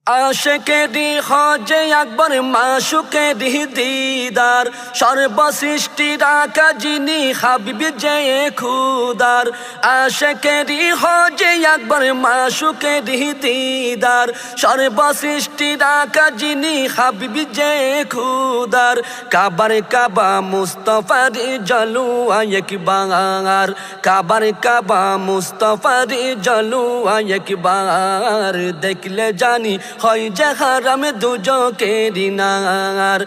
আশেকেরি হজে আকবর মাশুকেরি দিদার সর্বসৃষ্টির আকা যিনি হাবিব যে খুদার। আশেকেরি হজে আকবর মাশুকেরি দিদার সর্বসৃষ্টির আকা যিনি হাবিব যে খুদার। কাবার কাবা মুস্তফার জলুয়া একবার, কাবার কাবা মুস্তফার জলুয়া একবার। দেখলে জানি হয় যে হারাম দুজকেরি নার।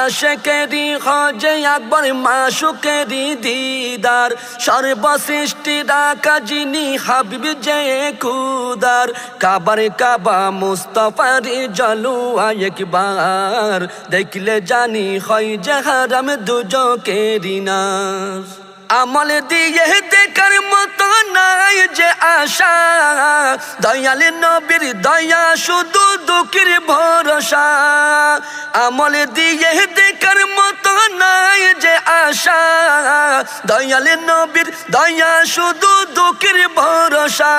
আশেকেরি হজে আকবর মাশুকেরি দিদার সর্বসৃষ্টির আকা যিনি হাবিব যে খুদার। কাবার কাবা মুস্তফার জলুয়া একবার। দেখলে জানি হয় যে হারাম দুজকেরি নার। আমল দিয়ে দেখার মতো নাই যে আশা, দয়াল নবীর দয়া শুধু দুঃখের ভরসা। আমল দিয়ে দেখার মতো নাই যে আশা, দয়াল নবীর দয়া শুধু দুঃখের ভরসা।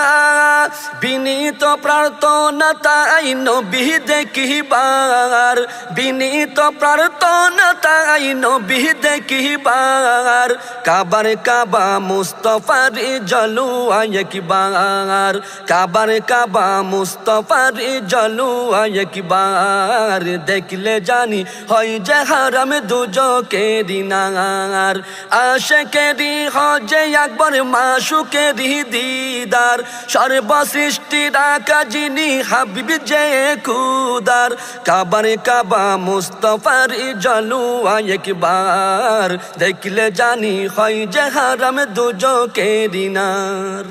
বিনীত প্রার্থনা তাই নবী দেখিবার, বিনীত প্রার্থনা তাই নবী দেখিবার। কাবার কাবা মুস্তফার জলুয়া একবার, কাবার কাবা মুস্তফার জলুয়া একবার। দেখলে জানি হয় যে হারাম দুজকেরি নার। আশেকেরি হজে আকবর মাশুকেরি দিদার সর্বসৃষ্টির আকা যিনি হাবিব যে খুদার। কাবার কাবা মুস্তফার জলুয়া একবার। দেখলে জানি হয় যে হারাম দুজকেরি নার।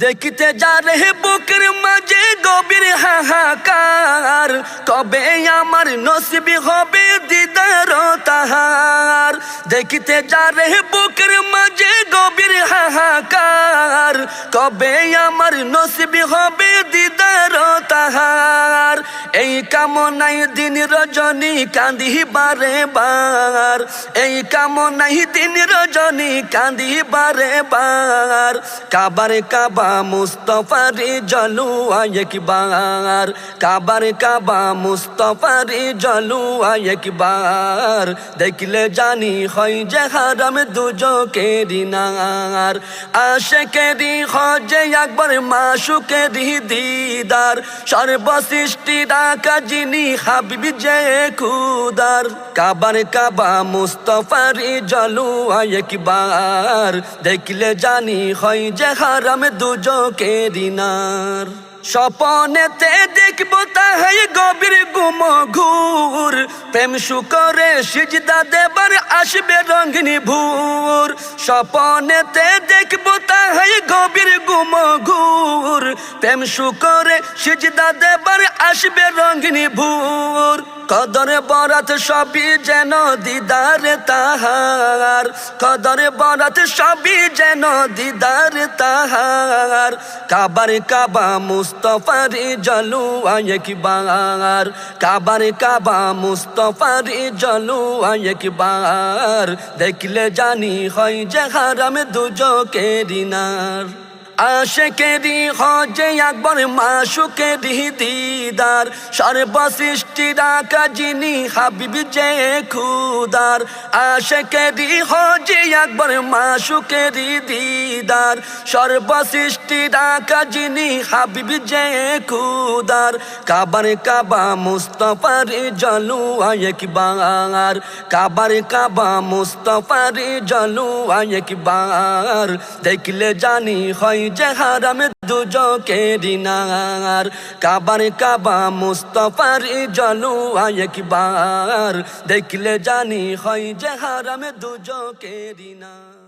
দেখিতে যা রে বুকের মাঝে গভীর হাহাকার, কবে আমার নসিবি হবে দিদার তাহার। দেখিতে যা রে বুকের মাঝে গভীর হাহাকার, কবে আমার নসিবি হবে দিদার তাহার। এই কামনাই দিন রজনী কাঁদি বারে বার, এই কামনাই দিন রজনী কাঁদি বারে বার। কাবার কাবা মুস্তফার জলুয়া একবার, কাবার কাবা মুস্তফার জলুয়া একবার। দেখলে জানি হয় যে হারাম দুজকেরি নার। আশেকেরি হজে আকবর মাশুকেরি দিদার সর্বসৃষ্টির আকা যিনি হাবিব যে খুদার। কাবার কাবা মুস্তফার জলুয়া একবার। দেখলে জানি হয় যে হারাম দুজকেরি নার। স্বপনেতে দেখব তাহাই গভীর গুম ঘুর, প্রেম শুকরে সিজদা দেবার আসবে রঙিনী ভোর। স্বপনেতে দেখব তাহাই গভীর গুম ঘুর, প্রেম শুকরে সিজদা দেবার আসবে রঙিনী ভোর। কদরে বরাত সবই যেন দিদার তাহার, কদরে বরাত সবই যেন দিদার তাহার। কাবার কাবা মুস্তফার জলুয়া একবার, কাবার কাবা মুস্তফার জলুয়া একবার। দেখলে জানি হয় যে হারাম দুজকেরি নার। আশেকেরি হজে আকবর মাশুকেরি দিদার সর্বসৃষ্টির আকা যিনি হাবিব যে খুদার। আশেকেরি হজে আকবর মাশুকেরি দিদার সর্বসৃষ্টির আকা যিনি হাবিব যে খুদার। কাবার কাবা মুস্তফার জলুয়া একবার, কাবার কাবা মুস্তফার জলুয়া একবার। দেখলে জানি হয় যে হারাম দুজকেরি নার। কাবার কাবা মুস্তফার জলুয়া একবার। দেখলে জানি হয় যে হারাম দুজকেরি নার।